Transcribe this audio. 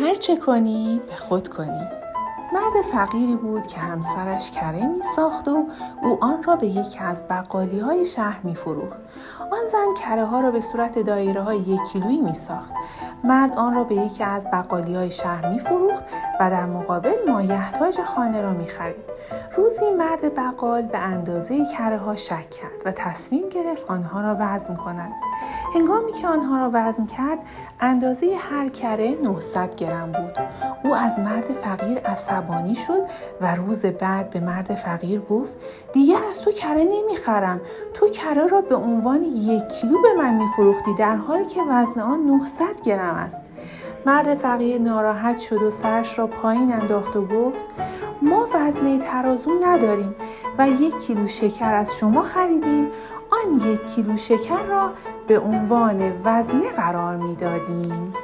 هر چه کنی به خود کنی. مرد فقیری بود که همسرش کره می ساخت و او آن را به یکی از بقالی های شهر می فروخت. آن زن کره ها را به صورت دایره های 1 کیلویی می ساخت. مرد آن را به یکی از بقالی های شهر می فروخت و در مقابل مایحتاج خانه را می خرید. روزی مرد بقال به اندازه کره ها شک کرد و تصمیم گرفت آنها را وزن کند. هنگامی که آنها را وزن کرد، اندازه هر کره 900 گرم بود. او از مرد فقیر عصبانی شد و روز بعد به مرد فقیر گفت: دیگر از تو کره نمیخرم. تو کره را به عنوان 1 کیلو به من میفروختی در حالی که وزن آن 900 گرم است. مرد فقیر ناراحت شد و سرش را پایین انداخت و گفت: ما وزنه ترازو نداریم و 1 کیلو شکر از شما خریدیم. آن 1 کیلو شکر را به عنوان وزنه قرار میدادیم.